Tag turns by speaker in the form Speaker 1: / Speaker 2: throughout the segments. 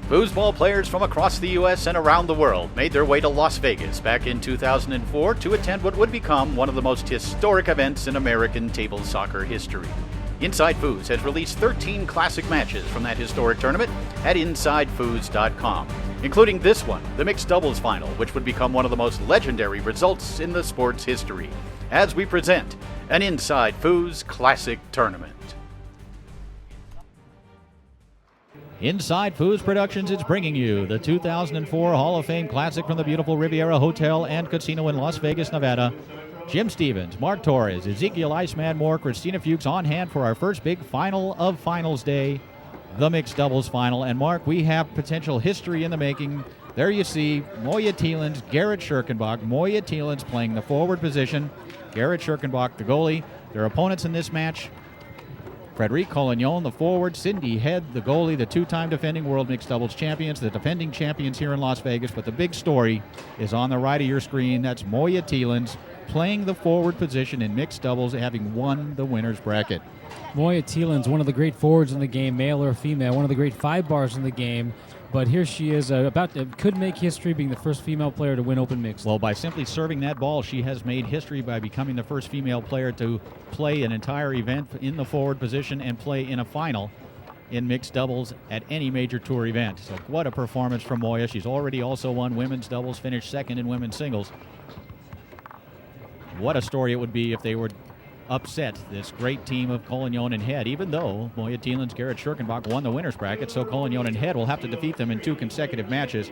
Speaker 1: Foosball players from across the U.S. and around the world made their way to Las Vegas back in 2004 to attend what would become one of the most historic events in American table soccer history. InsideFoos has released 13 classic matches from that historic tournament at InsideFoos.com, including this one, the mixed doubles final, which would become one of the most legendary results in the sport's history, as we present an InsideFoos Classic Tournament.
Speaker 2: InsideFoos Productions is bringing you the 2004 Hall of Fame Classic from the beautiful Riviera Hotel and Casino in Las Vegas, Nevada. Jim Stevens, Mark Torres, Ezekiel Iceman Moore, Christina Fuchs on hand for our first big final of Finals Day, the mixed doubles final. And Mark, we have potential history in the making. There you see Moya Thielens, Gerrit Schurkenbach. Moya Thielens playing the forward position, Gerrit Schurkenbach the goalie. Their opponents in this match: Frédéric Collignon, the forward; Cindy Head, the goalie, the two-time defending world mixed doubles champions, the defending champions here in Las Vegas. But the big story is on the right of your screen. That's Moya Thielens playing the forward position in mixed doubles, having won the winner's bracket.
Speaker 3: Moya Thielens, one of the great forwards in the game, male or female, one of the great five bars in the game. But here she is, could make history, being the first female player to win open mixed.
Speaker 2: Well, by simply serving that ball, she has made history by becoming the first female player to play an entire event in the forward position and play in a final in mixed doubles at any major tour event. So what a performance from Moya. She's already also won women's doubles, finished second in women's singles. What a story it would be if they would upset this great team of Collignon and Head, even though Moya Thielens, Gerrit Schurkenbach won the winner's bracket, so Collignon and Head will have to defeat them in two consecutive matches.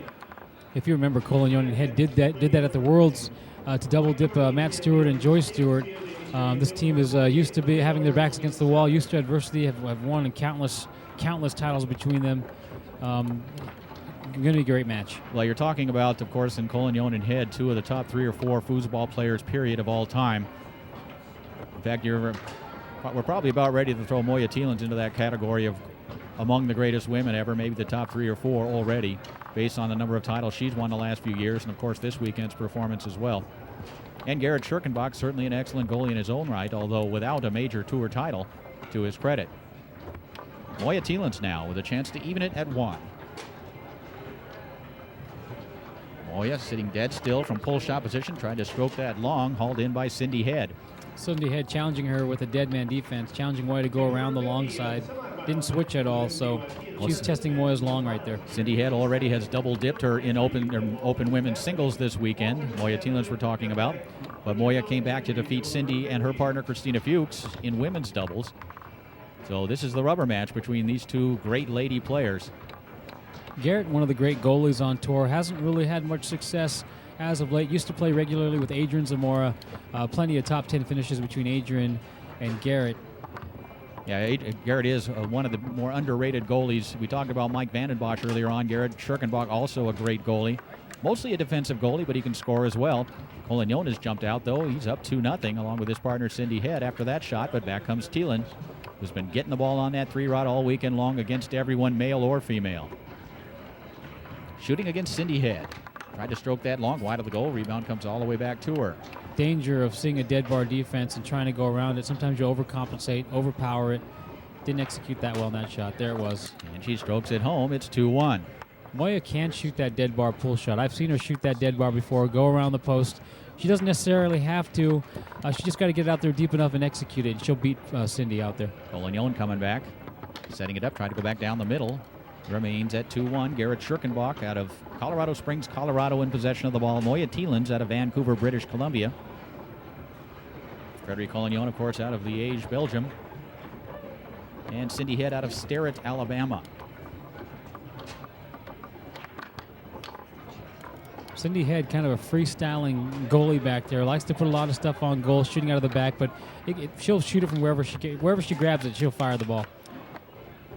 Speaker 3: If you remember, Collignon and Head did that at the Worlds to double dip Matt Stewart and Joyce Stewart. This team is used to be having their backs against the wall, used to adversity, have won in countless titles between them. Going to be a great match.
Speaker 2: Well, you're talking about, of course, in Collignon and Head, two of the top 3 or 4 foosball players, period, of all time. In fact, we're probably about ready to throw Moya Thielens into that category of among the greatest women ever, maybe the top 3 or 4 already, based on the number of titles she's won the last few years, and of course this weekend's performance as well. And Gerrit Schurkenbach, certainly an excellent goalie in his own right, although without a major tour title to his credit. Moya Thielens now with a chance to even it at 1. Moya sitting dead still from pull shot position, trying to stroke that long, hauled in by Cindy Head.
Speaker 3: Cindy Head challenging her with a dead man defense, challenging Moya to go around the long side. Didn't switch at all, so she's testing Moya's long right there.
Speaker 2: Cindy Head already has double dipped her in open women's singles this weekend. Moya Thielens we're talking about. But Moya came back to defeat Cindy and her partner Christina Fuchs in women's doubles. So this is the rubber match between these two great lady players.
Speaker 3: Gerrit, one of the great goalies on tour, hasn't really had much success as of late. Used to play regularly with Adrian Zamora. Plenty of top 10 finishes between Adrian and Gerrit.
Speaker 2: Yeah, Gerrit is one of the more underrated goalies. We talked about Mike Vandenbosch earlier on. Gerrit Schurkenbach, also a great goalie. Mostly a defensive goalie, but he can score as well. Collignon has jumped out, though. He's up 2-0 along with his partner Cindy Head after that shot, but back comes Thielens, who's been getting the ball on that 3-rod all weekend long against everyone, male or female. Shooting against Cindy Head. Tried to stroke that long wide of the goal. Rebound comes all the way back to her.
Speaker 3: Danger of seeing a dead bar defense and trying to go around it. Sometimes you overcompensate, overpower it. Didn't execute that well in that shot. There it was.
Speaker 2: And she strokes it home. It's 2-1.
Speaker 3: Moya can shoot that dead bar pull shot. I've seen her shoot that dead bar before, go around the post. She doesn't necessarily have to. She just got to get it out there deep enough and execute it, and she'll beat Cindy out there.
Speaker 2: Collignon coming back, setting it up, trying to go back down the middle. Remains at 2-1. Gerrit Schurkenbach out of Colorado Springs, Colorado, in possession of the ball. Moya Thielens out of Vancouver, British Columbia. Frédéric Collignon, of course, out of Liège, Belgium. And Cindy Head out of Sterrett, Alabama.
Speaker 3: Cindy Head, kind of a freestyling goalie back there. Likes to put a lot of stuff on goal, shooting out of the back, but she'll shoot it from wherever she grabs it, she'll fire the ball.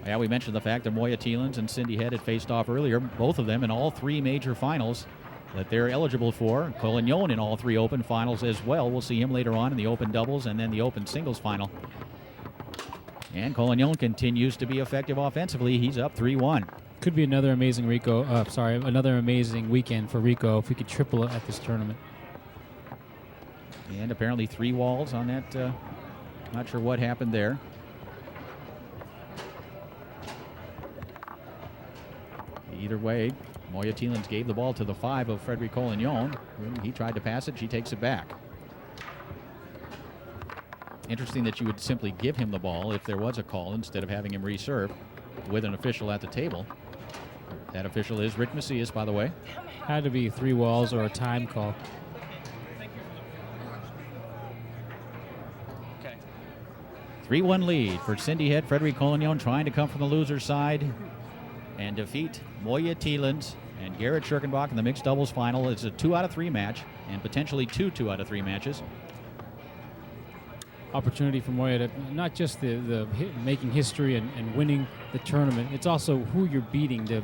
Speaker 2: Yeah, we mentioned the fact that Moya Thielens and Cindy Head had faced off earlier, both of them in all 3 major finals that they're eligible for. Collignon in all 3 open finals as well. We'll see him later on in the open doubles and then the open singles final. And Collignon continues to be effective offensively. He's up 3-1.
Speaker 3: Could be another amazing another amazing weekend for Rico if we could triple it at this tournament.
Speaker 2: And apparently 3 walls on that. Not sure what happened there. Either way, Moya Thielens gave the ball to the 5 of Frederic Collignon. When he tried to pass it, she takes it back. Interesting that you would simply give him the ball if there was a call instead of having him reserve with an official at the table. That official is Rick Macias, by the way.
Speaker 3: Had to be 3 walls or a time call.
Speaker 2: 3-1 lead for Cindy Head. Frederic Collignon trying to come from the loser side and defeat Moya Thielens and Garrett Schirkenbach in the mixed doubles final. It's a 2 out of 3 match and potentially 2 out of 3 matches.
Speaker 3: Opportunity for Moya to not just the making history and winning the tournament. It's also who you're beating to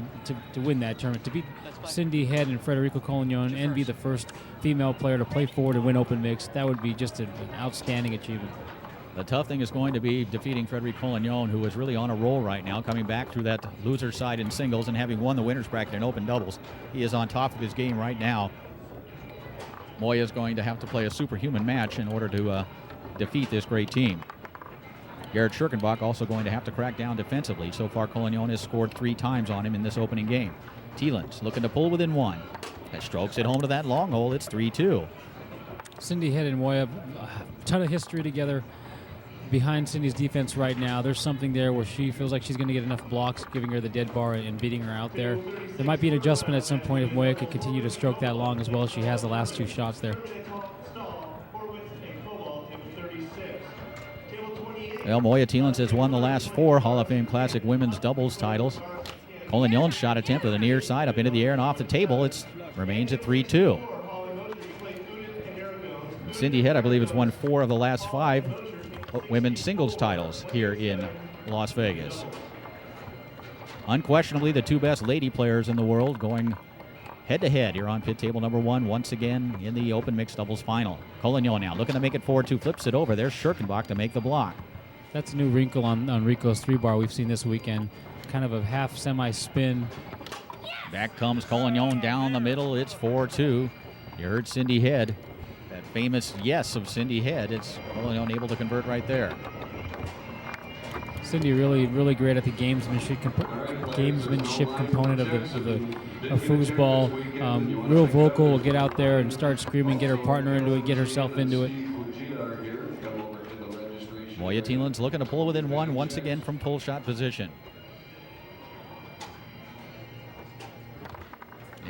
Speaker 3: win that tournament. To beat Cindy Head and Frederico Collignon and be the first female player to play forward and win open mix, that would be just an outstanding achievement.
Speaker 2: The tough thing is going to be defeating Frederic Collignon, who is really on a roll right now, coming back through that loser side in singles and having won the winner's bracket in open doubles. He is on top of his game right now. Moya is going to have to play a superhuman match in order to defeat this great team. Garrett Schirkenbach also going to have to crack down defensively. So far, Collignon has scored 3 times on him in this opening game. Thielens looking to pull within 1. That strokes it home to that long hole. It's 3-2.
Speaker 3: Cindy Head and Moya, a ton of history together. Behind Cindy's defense right now, there's something there where she feels like she's going to get enough blocks, giving her the dead bar and beating her out there. There might be an adjustment at some point if Moya could continue to stroke that long as well as she has the last 2 shots there.
Speaker 2: Well, Moya Thielens has won the last 4 Hall of Fame Classic women's doubles titles. Collignon's shot attempt to the near side, up into the air and off the table. It remains at 3-2. Cindy Head, I believe, has won 4 of the last 5 women's singles titles here in Las Vegas. Unquestionably, the 2 best lady players in the world going head-to-head here on pit table number 1 once again in the open mixed doubles final. Collignon now looking to make it 4-2, flips it over. There's Schirkenbach to make the block.
Speaker 3: That's a new wrinkle on Rico's 3-bar we've seen this weekend. Kind of a half semi-spin.
Speaker 2: Back comes Collignon down the middle. It's 4-2. You heard Cindy Head. That famous yes of Cindy Head. It's Collignon able to convert right there.
Speaker 3: Cindy really great at the gamesmanship component of foosball. Real vocal, will get out there and start screaming, get her partner into it, get herself into it.
Speaker 2: Moya Thielens looking to pull within 1 once again from pull shot position.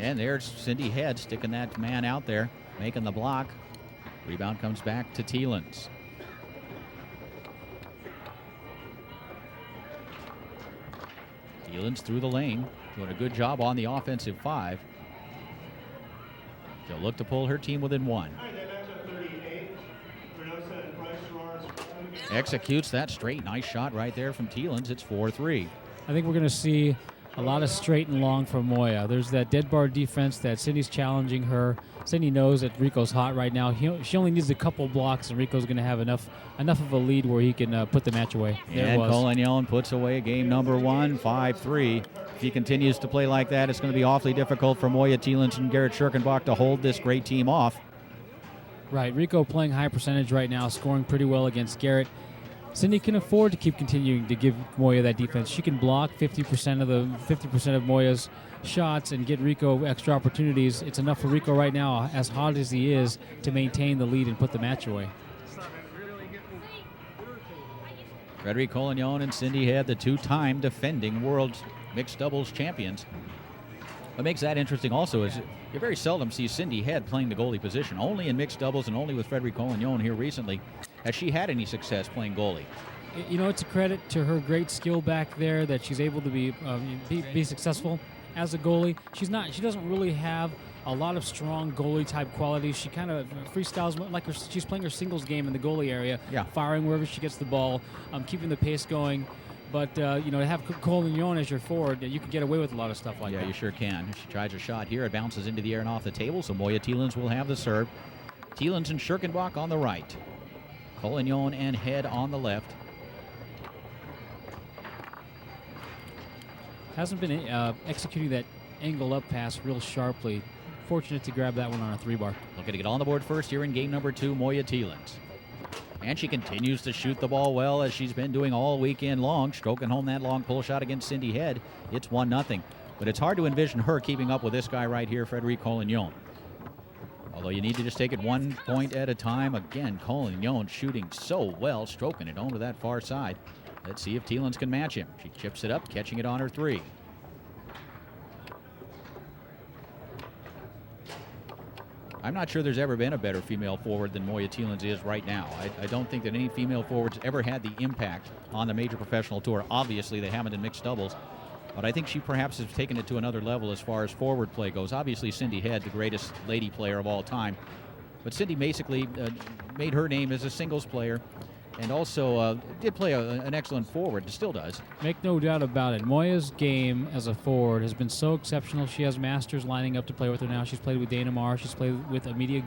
Speaker 2: And there's Cindy Head sticking that man out there, making the block. Rebound comes back to Thielens. Thielens through the lane, doing a good job on the offensive 5. She'll look to pull her team within 1. Executes that straight. Nice shot right there from Thielens. It's 4-3.
Speaker 3: I think we're going to see a lot of straight and long from Moya. There's that dead bar defense that Cindy's challenging her. Cindy knows that Rico's hot right now. She only needs a couple blocks, and Rico's going to have enough of a lead where he can put the match away.
Speaker 2: And Collignon puts away game number 1, 5-3. If he continues to play like that, it's going to be awfully difficult for Moya Thielens and Garrett Schirkenbach to hold this great team off.
Speaker 3: Right, Rico playing high percentage right now, scoring pretty well against Garrett. Cindy can afford to keep continuing to give Moya that defense. She can block 50% of Moya's shots and get Rico extra opportunities. It's enough for Rico right now, as hot as he is, to maintain the lead and put the match away.
Speaker 2: Frederic Collignon and Cindy Head, the 2-time defending world mixed doubles champions. What makes that interesting also is you very seldom see Cindy Head playing the goalie position. Only in mixed doubles and only with Frederic Collignon here recently has she had any success playing goalie.
Speaker 3: You know, it's a credit to her great skill back there that she's able to be successful as a goalie. She doesn't really have a lot of strong goalie type qualities. She kind of freestyles like she's playing her singles game in the goalie area, firing wherever she gets the ball, keeping the pace going. But, to have Collignon as your forward, you can get away with a lot of stuff like that.
Speaker 2: Yeah, you sure can. She tries a shot here. It bounces into the air and off the table, so Moya Thielens will have the serve. Thielens and Schirkenbach on the right. Collignon and Head on the left.
Speaker 3: Hasn't been executing that angle up pass real sharply. Fortunate to grab that one on a 3-bar.
Speaker 2: Looking to get on the board first here in game number 2, Moya Thielens. And she continues to shoot the ball well, as she's been doing all weekend long, stroking home that long pull shot against Cindy Head. It's 1-0. But it's hard to envision her keeping up with this guy right here, Frederic Collignon. Although you need to just take it 1 point at a time. Again, Collignon shooting so well, stroking it onto that far side. Let's see if Thielens can match him. She chips it up, catching it on her 3. I'm not sure there's ever been a better female forward than Moya Thielens is right now. I don't think that any female forwards ever had the impact on the major professional tour. Obviously, they haven't in mixed doubles. But I think she perhaps has taken it to another level as far as forward play goes. Obviously, Cindy Head, the greatest lady player of all time. But Cindy basically made her name as a singles player and also did play an excellent forward, still does.
Speaker 3: Make no doubt about it. Moya's game as a forward has been so exceptional. She has masters lining up to play with her now. She's played with Dana Marr. She's played with Emilio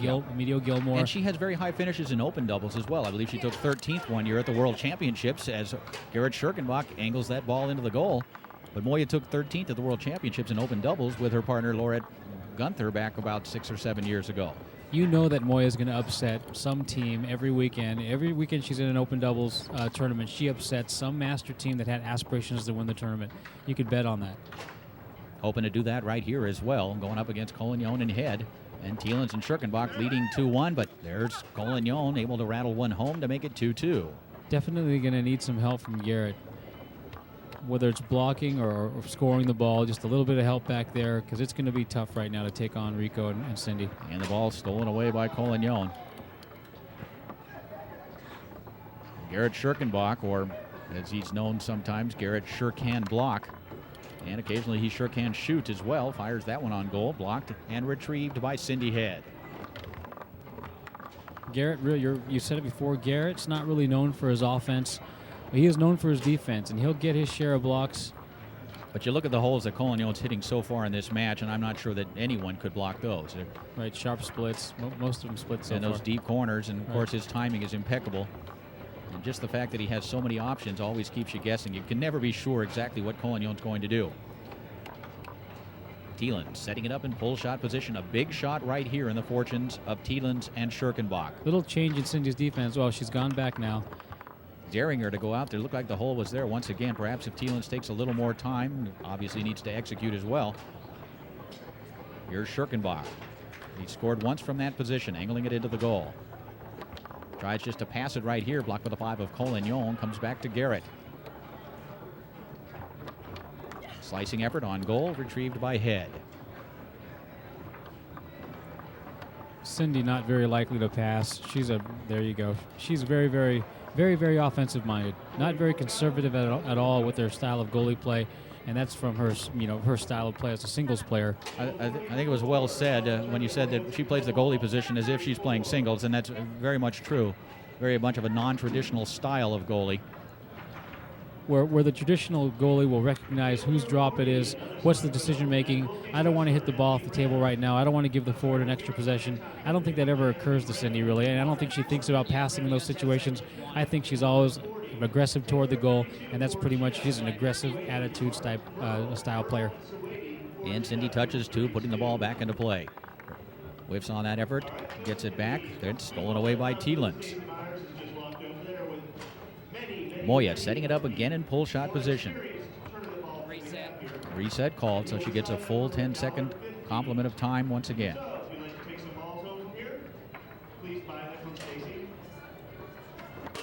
Speaker 3: Gilmore.
Speaker 2: And she has very high finishes in open doubles as well. I believe she took 13th one year at the World Championships as Gerrit Schirkenbach angles that ball into the goal. But Moya took 13th at the World Championships in open doubles with her partner Laurette Gunther back about 6 or 7 years ago.
Speaker 3: You know that Moya is going to upset some team every weekend. Every weekend she's in an open doubles tournament, she upsets some master team that had aspirations to win the tournament. You could bet on that.
Speaker 2: Hoping to do that right here as well, going up against Collignon and Head. And Thielens and Schirkenbach leading 2-1, but there's Collignon able to rattle one home to make it 2-2.
Speaker 3: Definitely going to need some help from Gerrit. Whether it's blocking or scoring the ball, just a little bit of help back there, because it's going to be tough right now to take on Rico and Cindy.
Speaker 2: And the ball stolen away by Collignon. Gerrit Schirkenbach, or as he's known sometimes, Gerrit sure can block. And occasionally he sure can shoot as well. Fires that one on goal, blocked and retrieved by Cindy Head.
Speaker 3: Gerrit, you said it before, Gerrit's not really known for his offense. He is known for his defense, and he'll get his share of blocks.
Speaker 2: But you look at the holes that Collignon's hitting so far in this match, and I'm not sure that anyone could block those.
Speaker 3: Right, sharp splits, most of them split so
Speaker 2: and
Speaker 3: far.
Speaker 2: Those deep corners, and of course his timing is impeccable. And just the fact that he has so many options always keeps you guessing. You can never be sure exactly what Collignon's going to do. Thielens setting it up in pull shot position. A big shot right here in the fortunes of Thielens and Schirkenbach.
Speaker 3: Little change in Cindy's defense. Well, she's gone back now.
Speaker 2: Daring her to go out there. Looked like the hole was there once again. Perhaps if Thielens takes a little more time, obviously needs to execute as well. Here's Schirkenbach. He scored once from that position, angling it into the goal. Tries just to pass it right here. Blocked with a 5 of Collignon. Comes back to Gerrit. Slicing effort on goal, retrieved by Head.
Speaker 3: Cindy not very likely to pass. There you go. She's very offensive minded. Not very conservative at all with their style of goalie play, and that's from her, her style of play as a singles player.
Speaker 2: I think it was well said when you said that she plays the goalie position as if she's playing singles, and that's very much true. Very much of a non-traditional style of goalie.
Speaker 3: Where the traditional goalie will recognize whose drop it is, what's the decision making. I don't want to hit the ball off the table right now. I don't want to give the forward an extra possession. I don't think that ever occurs to Cindy, really, and I don't think she thinks about passing in those situations. I think she's always aggressive toward the goal, and that's pretty much, she's an aggressive attitude style player.
Speaker 2: And Cindy touches two, putting the ball back into play. Whiffs on that effort, gets it back, then stolen away by Thielens. Moya setting it up again in pull shot position. Reset called, so she gets a full 10-second complement of time once again.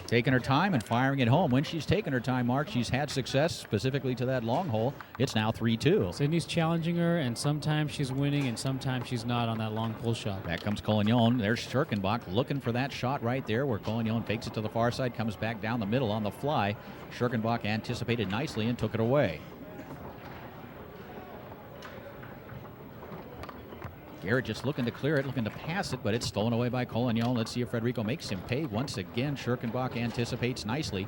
Speaker 2: Taking her time and firing it home. When she's taken her time, Mark, she's had success, specifically to that long hole. It's now 3-2.
Speaker 3: Cindy's challenging her, and sometimes she's winning, and sometimes she's not on that long pull shot.
Speaker 2: Back comes Collignon. There's Schirkenbach looking for that shot right there, where Collignon fakes it to the far side, comes back down the middle on the fly. Schirkenbach anticipated nicely and took it away. Gerrit just looking to clear it, looking to pass it, but it's stolen away by Collignon. Let's see if Federico makes him pay. Once again, Schirkenbach anticipates nicely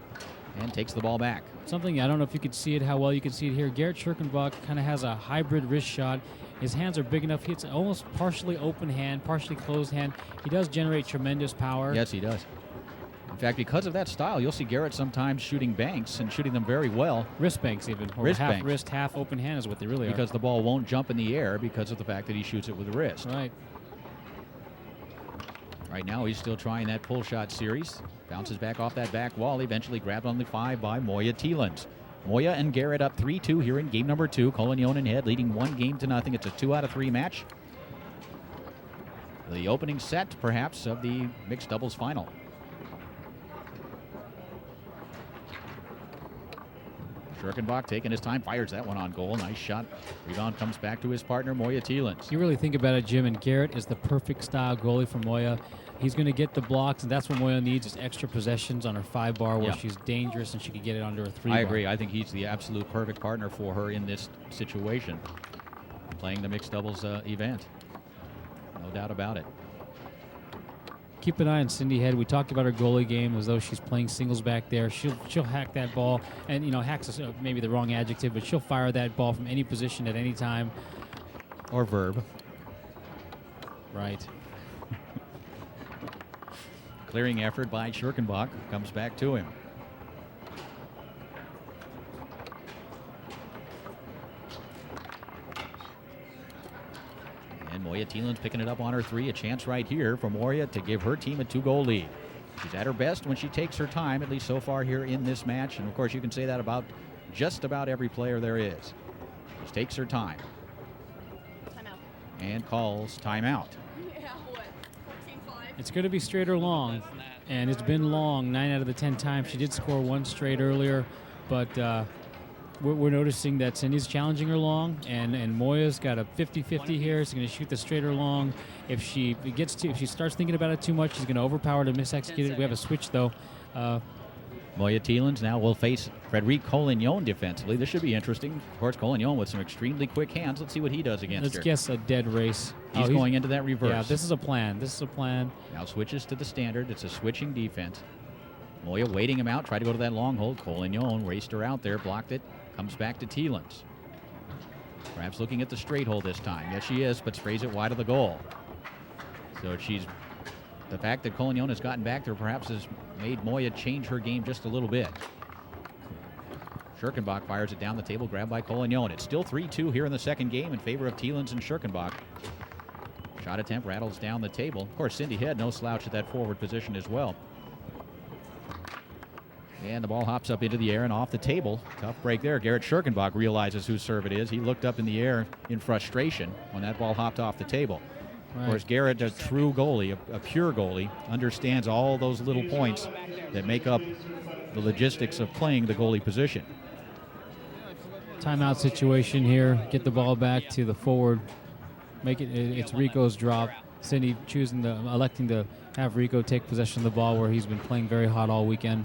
Speaker 2: and takes the ball back.
Speaker 3: Something, I don't know if you could see it, how well you can see it here. Gerrit Schirkenbach kind of has a hybrid wrist shot. His hands are big enough. It's almost partially open hand, partially closed hand. He does generate tremendous power.
Speaker 2: Yes, he does. In fact, because of that style, you'll see Gerrit sometimes shooting banks and shooting them very well.
Speaker 3: Wrist banks even. Or
Speaker 2: wrist
Speaker 3: half
Speaker 2: banks.
Speaker 3: Wrist, half open hand is what they really
Speaker 2: because the ball won't jump in the air because of the fact that he shoots it with the wrist.
Speaker 3: Right.
Speaker 2: Right now, he's still trying that pull shot series. Bounces back off that back wall. Eventually grabbed on the 5 by Moya Thielens. Moya and Garrett up 3-2 here in game number 2. Collignon and Head leading 1-0. It's a 2 out of 3 match. The opening set, perhaps, of the mixed doubles final. Schurkenbach taking his time, fires that one on goal. Nice shot. Rebound comes back to his partner, Moya Thielens.
Speaker 3: You really think about it, Jim, and Garrett is the perfect style goalie for Moya. He's going to get the blocks, and that's what Moya needs is extra possessions on her 5-bar where she's dangerous and she can get it under a 3-bar.
Speaker 2: I agree. I think he's the absolute perfect partner for her in this situation, playing the mixed doubles event. No doubt about it.
Speaker 3: Keep an eye on Cindy Head. We talked about her goalie game as though she's playing singles back there. She'll hack that ball, and hacks is maybe the wrong adjective, but she'll fire that ball from any position at any time.
Speaker 2: Or verb.
Speaker 3: Right.
Speaker 2: Clearing effort by Schurkenbach comes back to him. And Moya Thielens picking it up on her 3. A chance right here for Moya to give her team a 2-goal lead. She's at her best when she takes her time, at least so far here in this match. And of course, you can say that about just about every player there is. She takes her time. Timeout. And calls timeout.
Speaker 3: It's going to be straight or long, and it's been long 9 out of the 10 times. She did score 1 straight earlier, but we're noticing that Cindy's challenging her long, and Moya's got a 50-50 here. She's going to shoot the straight or long. If she starts thinking about it too much, she's going to overpower to misexecute it. We have a switch, though.
Speaker 2: Moya Thielens now will face Frederic Collignon defensively. This should be interesting. Of course, Collignon with some extremely quick hands. Let's see what he does against her.
Speaker 3: Let's guess a dead race.
Speaker 2: He's going into that reverse.
Speaker 3: Yeah, this is a plan. Now
Speaker 2: switches to the standard. It's a switching defense. Moya waiting him out. Tried to go to that long hold. Collignon raced her out there, blocked it. Comes back to Thielens. Perhaps looking at the straight hole this time. Yes, she is, but sprays it wide of the goal. So the fact that Collignon has gotten back there perhaps has made Moya change her game just a little bit. Schurkenbach fires it down the table, grabbed by Collignon. It's still 3-2 here in the second game in favor of Thielens and Schurkenbach. Shot attempt rattles down the table. Of course, Cindy Head, no slouch at that forward position as well. And the ball hops up into the air and off the table. Tough break there. Garrett Schurkenbach realizes whose serve it is. He looked up in the air in frustration when that ball hopped off the table. Right. Of course, Garrett, a true goalie, a pure goalie, understands all those little points that make up the logistics of playing the goalie position.
Speaker 3: Timeout situation here. Get the ball back to the forward. It's Rico's drop. Cindy electing to have Rico take possession of the ball where he's been playing very hot all weekend.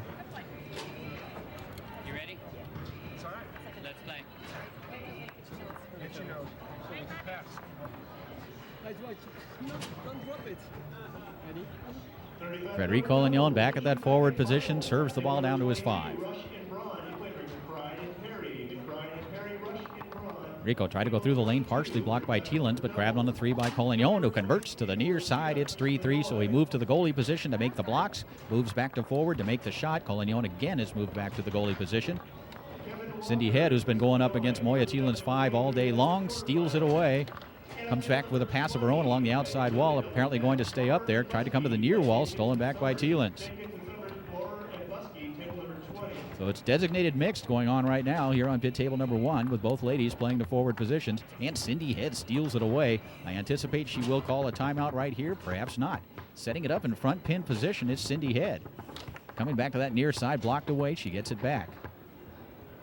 Speaker 4: You ready? It's all right. Let's play.
Speaker 5: Don't drop it.
Speaker 2: Frederic Collignon back at that forward position, serves the ball down to his 5. Rico tried to go through the lane, partially blocked by Thielens, but grabbed on the 3 by Collignon, who converts to the near side. It's 3-3, so he moved to the goalie position to make the blocks, moves back to forward to make the shot. Collignon again has moved back to the goalie position. Cindy Head, who's been going up against Moya Thielens' 5 all day long, steals it away. Comes back with a pass of her own along the outside wall, apparently going to stay up there. Tried to come to the near wall, stolen back by Thielens. So it's designated mixed going on right now here on pit table number 1 with both ladies playing the forward positions. And Cindy Head steals it away. I anticipate she will call a timeout right here, perhaps not. Setting it up in front pin position is Cindy Head. Coming back to that near side, blocked away, she gets it back.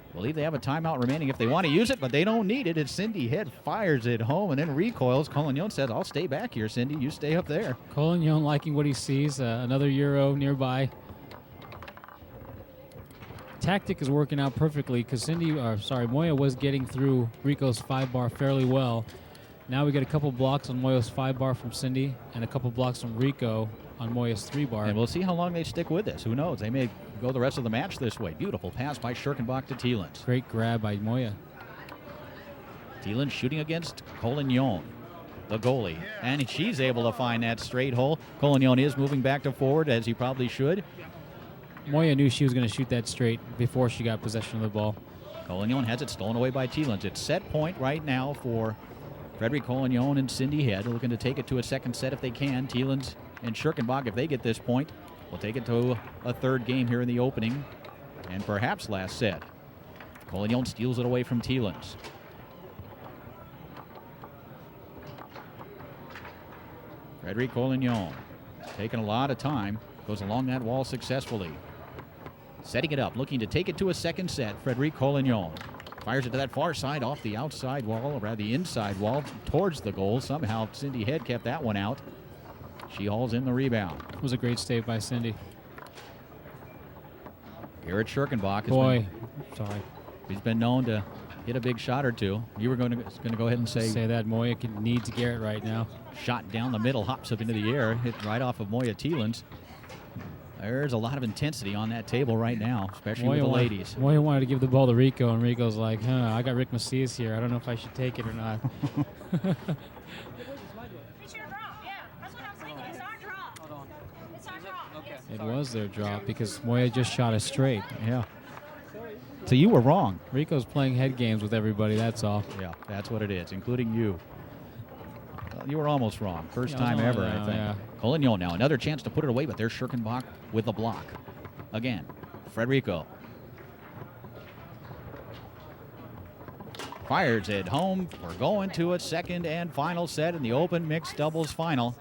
Speaker 2: I believe they have a timeout remaining if they want to use it, but they don't need it. It's Cindy Head fires it home and then recoils. Collignon says, I'll stay back here, Cindy. You stay up there.
Speaker 3: Collignon liking what he sees. Another Euro nearby. Tactic is working out perfectly because Moya was getting through Rico's 5-bar fairly well. Now we get a couple blocks on Moya's 5-bar from Cindy and a couple blocks from Rico on Moya's 3-bar.
Speaker 2: And we'll see how long they stick with this. Who knows? They may go the rest of the match this way. Beautiful pass by Schurkenbach to Thielens.
Speaker 3: Great grab by Moya.
Speaker 2: Thielens shooting against Collignon, the goalie. And she's able to find that straight hole. Collignon is moving back to forward, as he probably should.
Speaker 3: Moya knew she was going to shoot that straight before she got possession of the ball.
Speaker 2: Collignon has it stolen away by Thielens. It's set point right now for Frederic Collignon and Cindy Head, looking to take it to a second set if they can. Thielens and Schurkenbach, if they get this point, will take it to a third game here in the opening and perhaps last set. Collignon steals it away from Thielens. Frederic Collignon taking a lot of time. Goes along that wall successfully. Setting it up, looking to take it to a second set. Frederic Collignon fires it to that far side off the outside wall, or rather the inside wall, towards the goal. Somehow Cindy Head kept that one out. She hauls in the rebound.
Speaker 3: It was a great save by Cindy.
Speaker 2: Garrett Schirkenbach he's been known to hit a big shot or two. You were going to go ahead and say
Speaker 3: that Moya needs Garrett right now.
Speaker 2: Shot down the middle, hops up into the air, hit right off of Moya Thielens. There's a lot of intensity on that table right now, especially with the ladies.
Speaker 3: Moya wanted to give the ball to Rico, and Rico's like, I got Rick Macias here. I don't know if I should take it or not.
Speaker 5: It's your drop, yeah. That's what I'm saying. It's our drop. Hold on. It's our drop. Okay.
Speaker 3: It was their drop because Moya just shot it straight.
Speaker 2: Yeah. So you were wrong.
Speaker 3: Rico's playing head games with everybody, that's all.
Speaker 2: Yeah, that's what it is, including you. Well, you were almost wrong. First time ever, I think.
Speaker 3: Yeah.
Speaker 2: Collignon now, another chance to put it away, but there's Schirkenbach with the block. Again, Frederico. Fires it home. We're going to a second and final set in the open mixed doubles final.